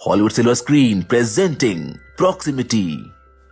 Hollywood silver screen presenting proximity.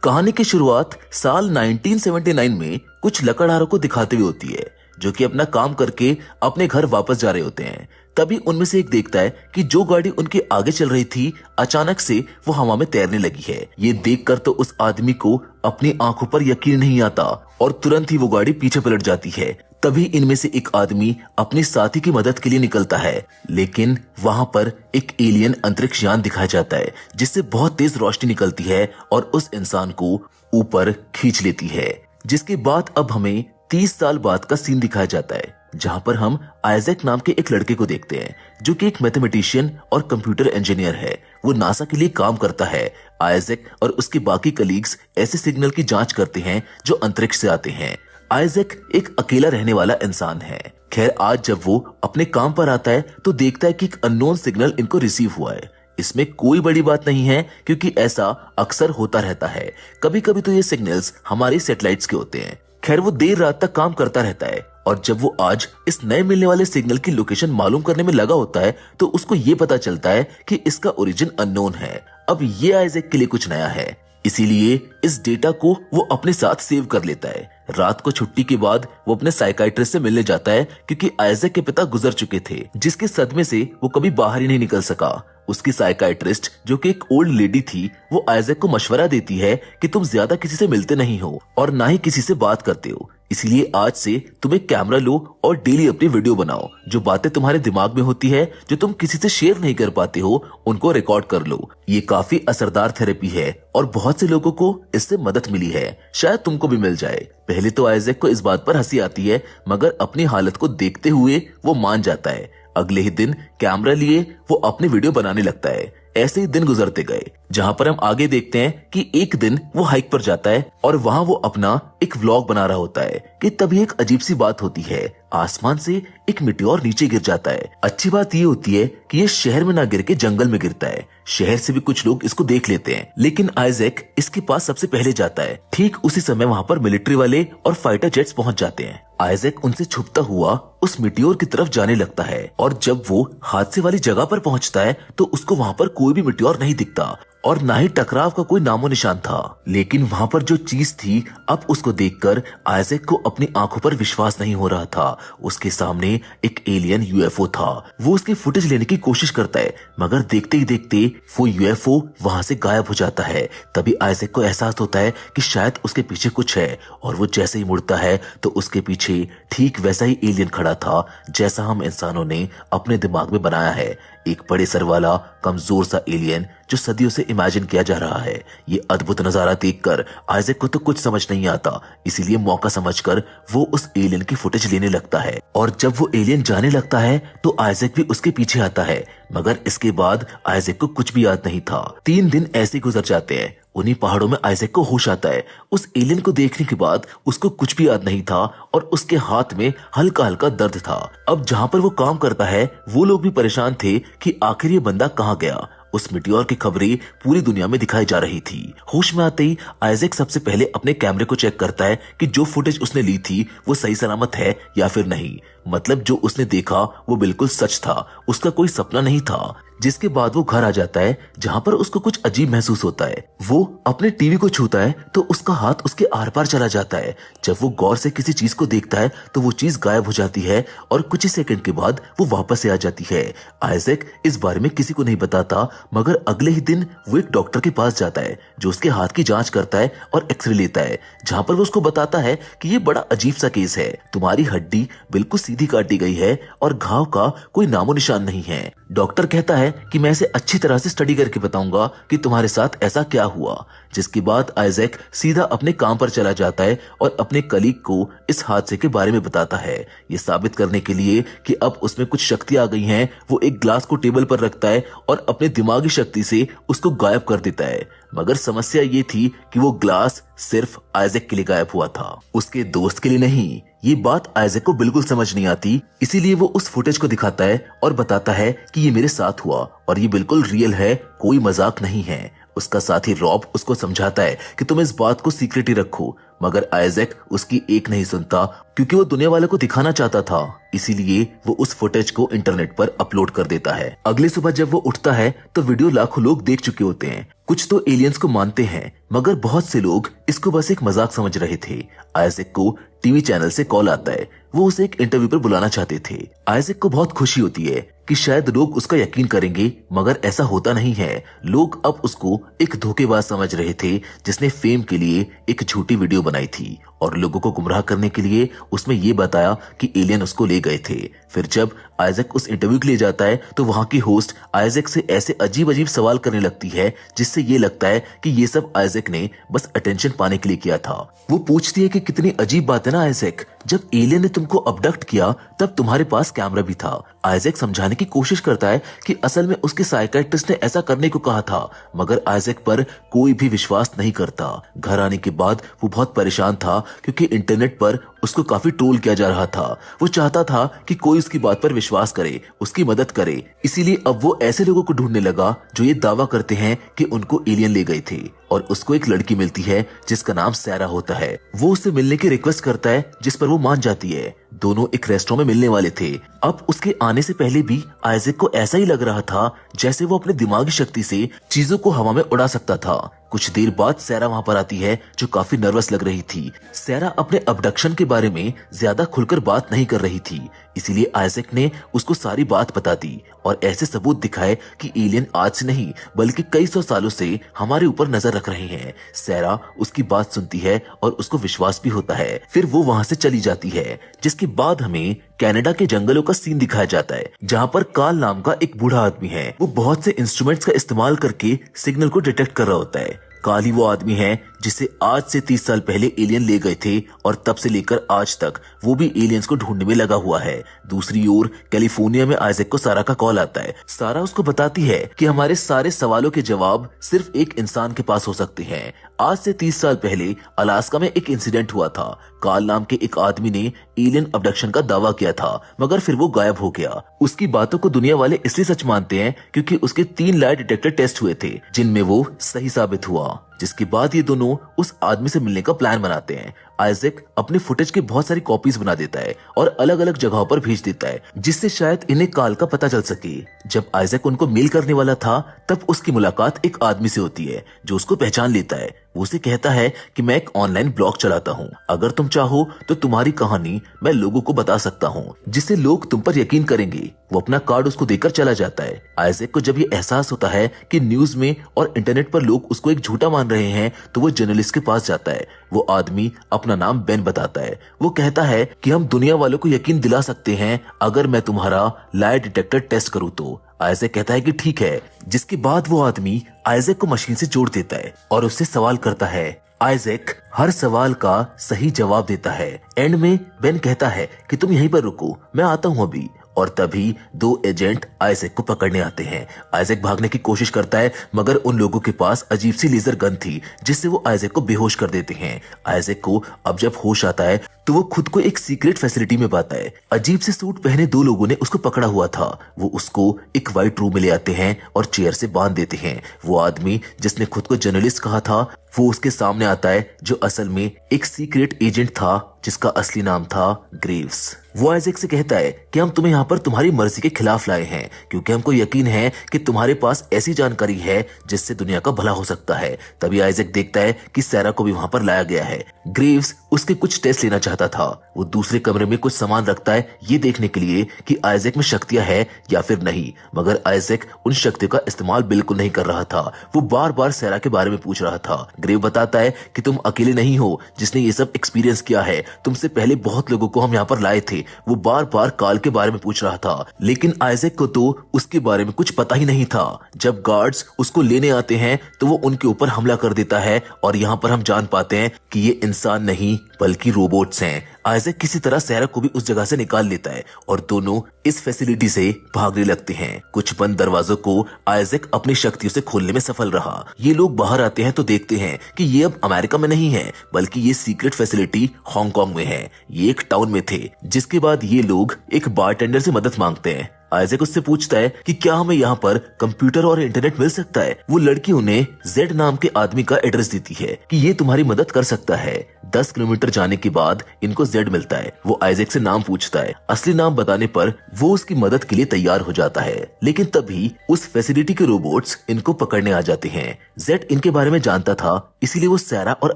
कहानी की शुरुआत साल 1979 में कुछ लकड़हारों को दिखाते हुए होती है जो कि अपना काम करके अपने घर वापस जा रहे होते हैं। तभी उनमें से एक देखता है कि जो गाड़ी उनके आगे चल रही थी अचानक से वो हवा में तैरने लगी है। ये देखकर तो उस आदमी को अपनी आंखों पर यकीन नहीं आता और तुरंत ही वो गाड़ी पीछे पलट जाती है। तभी इनमें से एक आदमी अपने साथी की मदद के लिए निकलता है, लेकिन वहां पर एक एलियन अंतरिक्ष यान दिखाया जाता है जिससे बहुत तेज रोशनी निकलती है और उस इंसान को ऊपर खींच लेती है। जिसके बाद अब हमें 30 साल बाद का सीन दिखाया जाता है जहां पर हम आइजैक नाम के एक लड़के को देखते हैं जो कि एक मैथमेटिशियन और कंप्यूटर इंजीनियर है। वो नासा के लिए काम करता है। आइजैक और उसके बाकी कलीग्स ऐसे सिग्नल की जांच करते हैं जो अंतरिक्ष से आते हैं। आइजैक एक अकेला रहने वाला इंसान है। खैर आज जब वो अपने काम पर आता है तो देखता है कि एक अननोन सिग्नल इनको रिसीव हुआ है। इसमें कोई बड़ी बात नहीं है क्योंकि ऐसा अक्सर होता रहता है। कभी कभी तो ये सिग्नल्स हमारे सैटेलाइट्स के होते हैं। खैर वो देर रात तक काम करता रहता है और जब वो आज इस नए मिलने वाले सिग्नल की लोकेशन मालूम करने में लगा होता है तो उसको ये पता चलता है कि इसका ओरिजिन अननोन है। अब ये आइजैक के लिए कुछ नया है, इसीलिए इस डेटा को वो अपने साथ सेव कर लेता है। रात को छुट्टी के बाद वो अपने साइकाइट्रिस्ट से मिलने जाता है क्योंकि आइजैक के पिता गुजर चुके थे, जिसके सदमे से वो कभी बाहर ही नहीं निकल सका। उसकी साइकाइट्रिस्ट जो कि एक ओल्ड लेडी थी वो आइजैक को मशवरा देती है कि तुम ज्यादा किसी से मिलते नहीं हो और ना ही किसी से बात करते हो, इसलिए आज से तुम एक कैमरा लो और डेली अपनी वीडियो बनाओ। जो बातें तुम्हारे दिमाग में होती है जो तुम किसी से शेयर नहीं कर पाते हो उनको रिकॉर्ड कर लो। ये काफी असरदार थेरेपी है और बहुत से लोगों को इससे मदद मिली है, शायद तुमको भी मिल जाए। पहले तो आइजैक को इस बात पर हंसी आती है मगर अपनी हालत को देखते हुए वो मान जाता है। अगले ही दिन कैमरा लिए वो अपनी वीडियो बनाने लगता है। ऐसे ही दिन गुजरते गए जहां पर हम आगे देखते हैं कि एक दिन वो हाइक पर जाता है और वहां वो अपना एक व्लॉग बना रहा होता है कि तभी एक अजीब सी बात होती है। आसमान से एक मिट्योर नीचे गिर जाता है। अच्छी बात ये होती है कि ये शहर में ना गिर के जंगल में गिरता है। शहर से भी कुछ लोग इसको देख लेते हैं, लेकिन आइजैक इसके पास सबसे पहले जाता है। ठीक उसी समय वहां पर मिलिट्री वाले और फाइटर जेट्स पहुंच जाते हैं। आइजैक उनसे छुपता हुआ उस मिट्योर की तरफ जाने लगता है और जब वो हादसे वाली जगह पर पहुंचता है तो उसको वहां पर कोई भी मिट्योर नहीं दिखता और ना ही टकराव का कोई नामो निशान था। लेकिन वहां पर जो चीज थी अब उसको देखकर आइजैक को अपनी आंखों पर विश्वास नहीं हो रहा था। उसके सामने एक एलियन यूएफओ था। वो उसकी फुटेज लेने की कोशिश करता है मगर देखते ही देखते वो यूएफओ वहां से गायब हो जाता है। तभी आइजैक को एहसास होता है कि शायद उसके पीछे कुछ है और वो जैसे ही मुड़ता है तो उसके पीछे ठीक वैसा ही एलियन खड़ा था जैसा हम इंसानों ने अपने दिमाग में बनाया है। एक बड़े सर वाला कमजोर सा एलियन जो सदियों से इमेजिन किया जा रहा है। ये अद्भुत नजारा देखकर आइजैक को तो कुछ समझ नहीं आता, इसीलिए मौका समझकर वो उस एलियन की फुटेज लेने लगता है और जब वो एलियन जाने लगता है तो आइजैक भी उसके पीछे आता है। मगर इसके बाद आइजैक को कुछ भी याद नहीं था। 3 दिन ऐसे गुजर जाते हैं। उन्हीं पहाड़ों में आइजैक को होश आता है। उस एलियन को देखने के बाद उसको कुछ भी याद नहीं था और उसके हाथ में हल्का हल्का दर्द था। अब जहां पर वो काम करता है वो लोग भी परेशान थे कि आखिर ये बंदा कहाँ गया। उस मिट्योर की खबरें पूरी दुनिया में दिखाई जा रही थी। होश में आते ही आइजैक सबसे पहले अपने कैमरे को चेक करता है कि जो फुटेज उसने ली थी वो सही सलामत है या फिर नहीं। मतलब जो उसने देखा वो बिल्कुल सच था, उसका कोई सपना नहीं था। जिसके बाद वो घर आ जाता है जहां पर उसको कुछ अजीब महसूस होता है। वो अपने टीवी को छूता है तो उसका हाथ उसके आर पार चला जाता है। जब वो गौर से किसी चीज को देखता है तो वो चीज गायब हो जाती है और कुछ ही सेकंड के बाद वो वापस से आ जाती है। आइजैक इस बारे में किसी को नहीं बताता मगर अगले ही दिन वो एक डॉक्टर के पास जाता है जो उसके हाथ की जांच करता है और एक्सरे लेता है, जहां पर वो उसको बताता है कि ये बड़ा अजीब सा केस है। तुम्हारी हड्डी बिल्कुल सीधी काटी गई है और घाव का कोई नामो निशान नहीं है। डॉक्टर कहता है कि मैं इसे अच्छी तरह से स्टडी करके बताऊंगा कि तुम्हारे साथ ऐसा क्या हुआ। जिसके बाद आइजैक सीधा अपने काम पर चला जाता है और अपने कलीग को इस हादसे के बारे में बताता है। ये साबित करने के लिए कि अब उसमें कुछ शक्ति आ गई हैं, वो एक ग्लास को टेबल पर रखता है और अपने दिमागी शक्ति से उसको गायब कर देता है। मगर समस्या ये थी कि वो ग्लास सिर्फ आइजैक के लिए गायब हुआ था, उसके दोस्त के लिए नहीं। ये बात आइजैक को बिल्कुल समझ नहीं आती, इसीलिए वो उस फुटेज को दिखाता है और बताता है कि ये मेरे साथ हुआ और ये बिल्कुल रियल है, कोई मजाक नहीं है। उसका साथी रॉब उसको समझाता है कि तुम इस बात को सीक्रेट ही रखो, मगर आइजैक उसकी एक नहीं सुनता क्योंकि वो दुनिया वालों को दिखाना चाहता था। इसीलिए वो उस फुटेज को इंटरनेट पर अपलोड कर देता है। अगली सुबह जब वो उठता है तो वीडियो लाखों लोग देख चुके होते हैं। कुछ तो एलियंस को मानते हैं, मगर बहुत से लोग इसको बस एक मजाक समझ रहे थे। आइजैक को टीवी चैनल से कॉल आता है। वो उसे एक इंटरव्यू पर बुलाना चाहते थे। आइजैक को बहुत खुशी होती है कि शायद लोग उसका यकीन करेंगे, मगर ऐसा होता नहीं है। लोग अब उसको एक धोखेबाज समझ रहे थे जिसने फेम के लिए एक झूठी वीडियो बनाई थी और लोगों को गुमराह करने के लिए उसमें ये बताया कि एलियन उसको ले गए थे। फिर जब आइजैक उस इंटरव्यू के लिए जाता है तो वहां की होस्ट आइजैक से ऐसे अजीब अजीब सवाल करने लगती है जिससे ये लगता है कि ये सब आइजैक ने बस अटेंशन पाने के लिए किया था। वो पूछती है कि कितनी अजीब बात है ना आइजैक, जब एलियन ने तुमको अबडक्ट किया तब तुम्हारे पास कैमरा भी था। आइजैक समझाने की कोशिश करता है कि असल में उसके साइकियाट्रिस्ट ने ऐसा करने को कहा था, मगर आइजैक पर कोई भी विश्वास नहीं करता। घर आने के बाद वो बहुत परेशान था क्योंकि इंटरनेट पर उसको काफी ट्रोल किया जा रहा था। वो चाहता था कि कोई उसकी बात पर विश्वास करे, उसकी मदद करे। इसीलिए अब वो ऐसे लोगों को ढूंढने लगा जो ये दावा करते हैं कि उनको एलियन ले गए थे। और उसको एक लड़की मिलती है जिसका नाम सैरा होता है। वो उससे मिलने की रिक्वेस्ट करता है जिस पर वो मान जाती है। दोनों एक रेस्टोरेंट में मिलने वाले थे। अब उसके आने से पहले भी आइजैक को ऐसा ही लग रहा था जैसे वो अपने दिमागी शक्ति से चीजों को हवा में उड़ा सकता था। कुछ देर बाद सैरा वहां पर आती है जो काफी नर्वस लग रही थी। सैरा अपने अबडक्शन के बारे में ज्यादा खुलकर बात नहीं कर रही थी, इसीलिए आइजैक ने उसको सारी बात बता दी और ऐसे सबूत दिखाए कि एलियन आज से नहीं बल्कि कई सौ सालों से हमारे ऊपर नजर रख रहे हैं। सैरा उसकी बात सुनती है और उसको विश्वास भी होता है। फिर वो वहां से चली जाती है, जिसके बाद हमें कनाडा के जंगलों का सीन दिखाया जाता है जहाँ पर कार्ल नाम का एक बूढ़ा आदमी है। वो बहुत से इंस्ट्रूमेंट्स का इस्तेमाल करके सिग्नल को डिटेक्ट कर रहा होता है। कार्ल ही वो आदमी है जिसे आज से 30 साल पहले एलियन ले गए थे और तब से लेकर आज तक वो भी एलियंस को ढूंढने में लगा हुआ है। दूसरी ओर कैलिफोर्निया में आइजैक को सारा का कॉल आता है। सारा उसको बताती है कि हमारे सारे सवालों के जवाब सिर्फ एक इंसान के पास हो सकते हैं। आज से 30 साल पहले अलास्का में एक इंसिडेंट हुआ था। कार्ल नाम के एक आदमी ने एलियन अबडक्शन का दावा किया था, मगर फिर वो गायब हो गया। उसकी बातों को दुनिया वाले इसलिए सच मानते हैं क्योंकि उसके 3 लाई डिटेक्टर टेस्ट हुए थे जिनमें वो सही साबित हुआ। जिसके बाद ये दोनों उस आदमी से मिलने का प्लान बनाते हैं। आइजैक अपने फुटेज के बहुत सारी कॉपीज बना देता है और अलग अलग जगहों पर भेज देता है जिससे शायद इन्हें कार्ल का पता चल सके। जब आइजैक उनको मेल करने वाला था तब उसकी मुलाकात एक आदमी से होती है जो उसको पहचान लेता है। वो उसे कहता है कि मैं एक ऑनलाइन ब्लॉग चलाता हूँ, अगर तुम चाहो तो तुम्हारी कहानी मैं लोगों को बता सकता हूँ जिससे लोग तुम पर यकीन करेंगे। वो अपना कार्ड उसको देकर चला जाता है। आइजैक को जब ये एहसास होता है कि न्यूज में और इंटरनेट पर लोग उसको एक झूठा मान रहे हैं तो वो जर्नलिस्ट के पास जाता है। वो आदमी अपना नाम बेन बताता है। वो कहता है कि हम दुनिया वालों को यकीन दिला सकते हैं अगर मैं तुम्हारा लाई डिटेक्टर टेस्ट करूँ तो। आइजैक कहता है कि ठीक है, जिसके बाद वो आदमी आइजैक को मशीन से जोड़ देता है और उससे सवाल करता है। आइजैक हर सवाल का सही जवाब देता है। एंड में बेन कहता है कि तुम यहीं पर रुको, मैं आता हूँ अभी। और तभी 2 एजेंट आइजैक को पकड़ने आते हैं। आइजैक भागने की कोशिश करता है, मगर उन लोगों के पास अजीब सी लेजर गन थी जिससे वो आइजैक को बेहोश कर देते हैं। आइजैक को अब जब होश आता है तो वो खुद को एक सीक्रेट फैसिलिटी में पाता है। अजीब से सूट पहने 2 लोगों ने उसको पकड़ा हुआ था। वो उसको एक व्हाइट रूम में ले आते हैं और चेयर से बांध देते हैं। वो आदमी जिसने खुद को जर्नलिस्ट कहा था वो उसके सामने आता है, जो असल में एक सीक्रेट एजेंट था जिसका असली नाम था ग्रेव्स। वो आइजैक से कहता है कि हम तुम्हें यहाँ पर तुम्हारी मर्जी के खिलाफ लाए हैं क्योंकि हमको यकीन है कि तुम्हारे पास ऐसी जानकारी है जिससे दुनिया का भला हो सकता है। तभी आइजैक देखता है कि सैरा को भी वहाँ पर लाया गया है। ग्रेव्स उसके कुछ टेस्ट लेना चाहता था। वो दूसरे कमरे में कुछ सामान रखता है ये देखने के लिए कि आइजैक में शक्तियां है या फिर नहीं, मगर आइजैक उन शक्तियों का इस्तेमाल बिल्कुल नहीं कर रहा था। वो बार बार सैरा के बारे में पूछ रहा था। ग्रेव बताता है कि तुम अकेले नहीं हो जिसने ये सब एक्सपीरियंस किया है, तुमसे पहले बहुत लोगों को हम यहाँ पर लाए थे। वो बार बार कार्ल के बारे में पूछ रहा था, लेकिन आइजैक को तो उसके बारे में कुछ पता ही नहीं था। जब गार्ड्स उसको लेने आते हैं तो वो उनके ऊपर हमला कर देता है और यहाँ पर हम जान पाते हैं कि ये इंसान नहीं बल्कि रोबोट्स हैं। आइजैक किसी तरह सैरा को भी उस जगह से निकाल लेता है और दोनों इस फैसिलिटी से भागने लगते हैं। कुछ बंद दरवाजों को आइजैक अपनी शक्तियों से खोलने में सफल रहा। ये लोग बाहर आते हैं तो देखते हैं कि ये अब अमेरिका में नहीं है बल्कि ये सीक्रेट फैसिलिटी हांगकांग में है। ये एक टाउन में थे। जिसके बाद ये लोग एक बारटेंडर से मदद मांगते हैं। आइजैक उससे पूछता है कि क्या हमें यहाँ पर कंप्यूटर और इंटरनेट मिल सकता है। वो लड़की उन्हें जेड नाम के आदमी का एड्रेस देती है कि ये तुम्हारी मदद कर सकता है। 10 किलोमीटर जाने के बाद इनको जेड मिलता है। वो आइजैक से नाम पूछता है। असली नाम बताने पर वो उसकी मदद के लिए तैयार हो जाता है, लेकिन तभी उस फैसिलिटी के रोबोट्स इनको पकड़ने आ जाते हैं। जेड इनके बारे में जानता था, इसीलिए वो सैरा और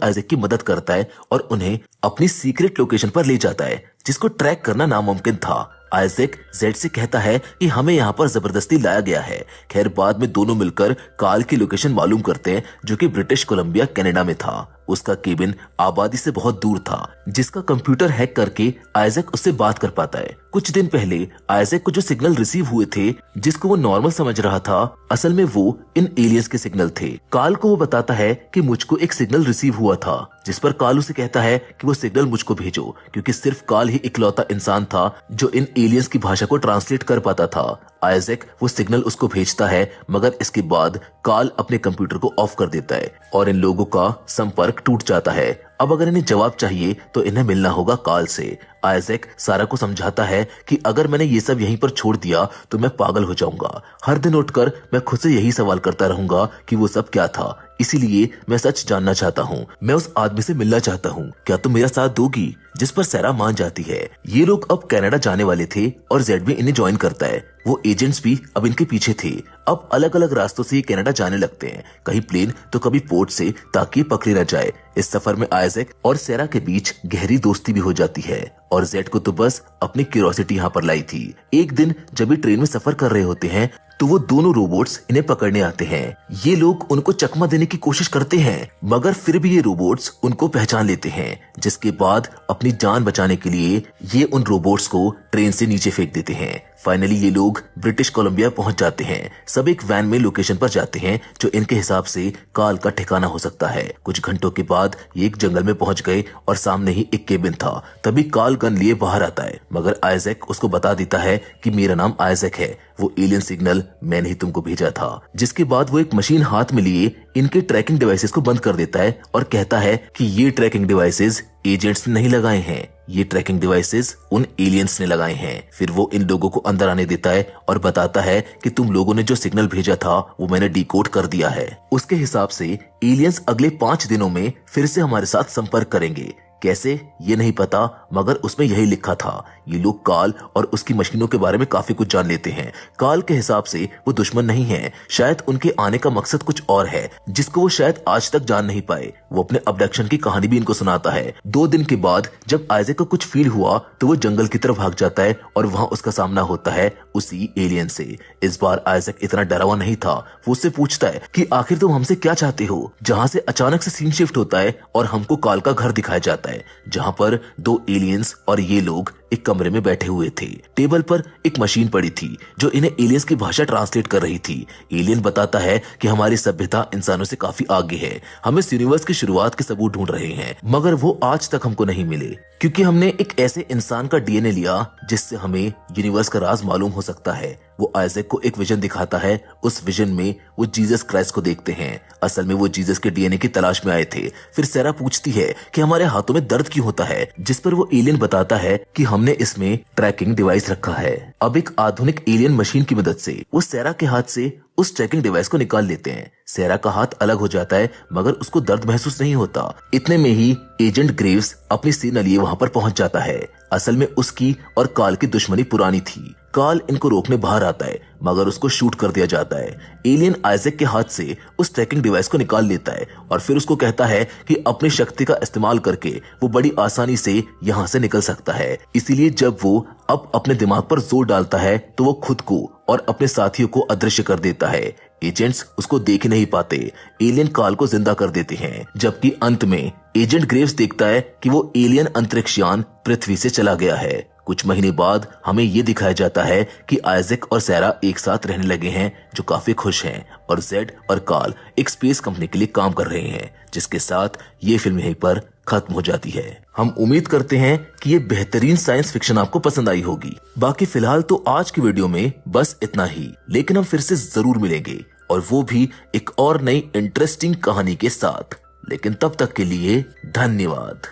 आइजैक की मदद करता है और उन्हें अपनी सीक्रेट लोकेशन पर ले जाता है, जिसको ट्रैक करना नामुमकिन था। आइजैक जेड से कहता है कि हमें यहाँ पर जबरदस्ती लाया गया है। खैर बाद में दोनों मिलकर काल की लोकेशन मालूम करते हैं, जो कि ब्रिटिश कोलंबिया कनाडा में था। उसका केबिन आबादी से बहुत दूर था, जिसका कंप्यूटर हैक करके आइजैक उससे बात कर पाता है। कुछ दिन पहले आइजैक को जो सिग्नल रिसीव हुए थे, जिसको वो नॉर्मल समझ रहा था, असल में वो इन एलियंस के सिग्नल थे। काल को वो बताता है कि मुझको एक सिग्नल रिसीव हुआ था, जिस पर काल उसे कहता है कि वो सिग्नल मुझको भेजो, क्योंकि सिर्फ काल ही इकलौता इंसान था जो इन एलियंस की भाषा को ट्रांसलेट कर पाता था। आइजैक वो सिग्नल उसको भेजता है, मगर इसके बाद काल अपने कंप्यूटर को ऑफ कर देता है और इन लोगों का संपर्क टूट जाता है। अब अगर इन्हें जवाब चाहिए तो इन्हें मिलना होगा काल से। आइजैक सारा को समझाता है कि अगर मैंने ये सब यहीं पर छोड़ दिया तो मैं पागल हो जाऊंगा। हर दिन उठकर मैं खुद से यही सवाल करता रहूंगा कि वो सब क्या था, इसीलिए मैं सच जानना चाहता हूँ। मैं उस आदमी से मिलना चाहता हूँ, क्या तुम मेरा साथ दोगी? जिस पर सैरा मान जाती है। ये लोग अब कनाडा जाने वाले थे और जेड भी इन्हें ज्वाइन करता है। वो एजेंट्स भी अब इनके पीछे थे। अब अलग अलग रास्तों से ये कनाडा जाने लगते हैं, कहीं प्लेन तो कभी पोर्ट से, ताकि पकड़ी न जाए। इस सफर में आइजैक और सैरा के बीच गहरी दोस्ती भी हो जाती है और जेड को तो बस अपनी क्यूरियोसिटी यहाँ पर लाई थी। एक दिन जब ये ट्रेन में सफर कर रहे होते हैं तो वो दोनों रोबोट्स इन्हें पकड़ने आते हैं। ये लोग उनको चकमा देने की कोशिश करते हैं, मगर फिर भी ये रोबोट्स उनको पहचान लेते हैं, जिसके बाद अपनी जान बचाने के लिए ये उन रोबोट्स को ट्रेन से नीचे फेंक देते हैं। फाइनली ये लोग ब्रिटिश कोलंबिया पहुंच जाते हैं। सब एक वैन में लोकेशन पर जाते हैं, जो इनके हिसाब से काल का ठिकाना हो सकता है। कुछ घंटों के बाद ये एक जंगल में पहुंच गए और सामने ही एक केबिन था। तभी काल गन लिए बाहर आता है, मगर आइजैक उसको बता देता है कि मेरा नाम आइजैक है, वो एलियन सिग्नल मैंने ही तुमको भेजा था। जिसके बाद वो एक मशीन हाथ में लिए इनके ट्रैकिंग डिवाइसेस को बंद कर देता है और कहता है कि ये ट्रैकिंग डिवाइसेस एजेंट्स ने नहीं लगाए हैं, ये ट्रैकिंग डिवाइसेस उन एलियंस ने लगाए हैं। फिर वो इन लोगों को अंदर आने देता है और बताता है कि तुम लोगों ने जो सिग्नल भेजा था वो मैंने डिकोड कर दिया है। उसके हिसाब से एलियंस अगले 5 दिनों में फिर से हमारे साथ संपर्क करेंगे। कैसे ये नहीं पता, मगर उसमें यही लिखा था। ये लोग काल और उसकी मशीनों के बारे में काफी कुछ जान लेते हैं। काल के हिसाब से वो दुश्मन नहीं है, शायद उनके आने का मकसद कुछ और है, जिसको वो शायद आज तक जान नहीं पाए। वो अपने अबडक्शन की कहानी भी इनको सुनाता है। 2 दिन के बाद जब आइजैक को कुछ फील हुआ तो वो जंगल की तरफ भाग जाता है और वहाँ उसका सामना होता है उसी एलियन से। इस बार आइजैक इतना डरा हुआ नहीं था। वो उससे पूछता है कि आखिर तुम हमसे क्या चाहते हो, जहाँ से अचानक से सीन शिफ्ट होता है और हमको काल का घर दिखाया जाता है, जहाँ पर 2 एलियंस और ये लोग एक कमरे में बैठे हुए थे। टेबल पर एक मशीन पड़ी थी जो इन्हें एलियंस की भाषा ट्रांसलेट कर रही थी। एलियन बताता है कि हमारी सभ्यता इंसानों से काफी आगे है, हम इस यूनिवर्स की शुरुआत के सबूत ढूंढ रहे हैं, मगर वो आज तक हमको नहीं मिले, क्योंकि हमने एक ऐसे इंसान का डीएनए लिया जिससे हमें यूनिवर्स का राज मालूम हो सकता है। वो आइजैक को एक विजन दिखाता है। उस विजन में वो जीसस क्राइस्ट को देखते हैं। असल में वो जीसस के डीएनए की तलाश में आए थे। फिर सैरा पूछती है कि हमारे हाथों में दर्द क्यों होता है, जिस पर वो एलियन बताता है कि हमने इसमें ट्रैकिंग डिवाइस रखा है। अब एक आधुनिक एलियन मशीन की मदद से वो सैरा के हाथ से उस ट्रैकिंग डिवाइस को निकाल लेते हैं। सैरा का हाथ अलग हो जाता है, मगर उसको दर्द महसूस नहीं होता। इतने में ही एजेंट ग्रेव्स अपनी सेना लिए वहाँ पर पहुंच जाता है। असल में उसकी और काल की दुश्मनी पुरानी थी। काल इनको रोकने बाहर आता है, मगर उसको शूट कर दिया जाता है। एलियन आइजैक के हाथ से उस ट्रैकिंग डिवाइस को निकाल लेता है और फिर उसको कहता है कि अपनी शक्ति का इस्तेमाल करके वो बड़ी आसानी से यहाँ से निकल सकता है। इसीलिए जब वो अब अपने दिमाग पर जोर डालता है तो वो खुद को और अपने साथियों को अदृश्य कर देता है। एजेंट्स उसको देख नहीं पाते। एलियन काल को जिंदा कर देते हैं, जबकि अंत में एजेंट ग्रेव्स देखता है कि वो एलियन अंतरिक्षयान पृथ्वी से चला गया है। कुछ महीने बाद हमें ये दिखाया जाता है कि आइजैक और सैरा एक साथ रहने लगे हैं, जो काफी खुश हैं, और जेड और काल एक स्पेस कंपनी के लिए काम कर रहे हैं, जिसके साथ ये फिल्म यहीं पर खत्म हो जाती है। हम उम्मीद करते हैं कि ये बेहतरीन साइंस फिक्शन आपको पसंद आई होगी। बाकी फिलहाल तो आज की वीडियो में बस इतना ही, लेकिन हम फिर से जरूर मिलेंगे, और वो भी एक और नई इंटरेस्टिंग कहानी के साथ। लेकिन तब तक के लिए धन्यवाद।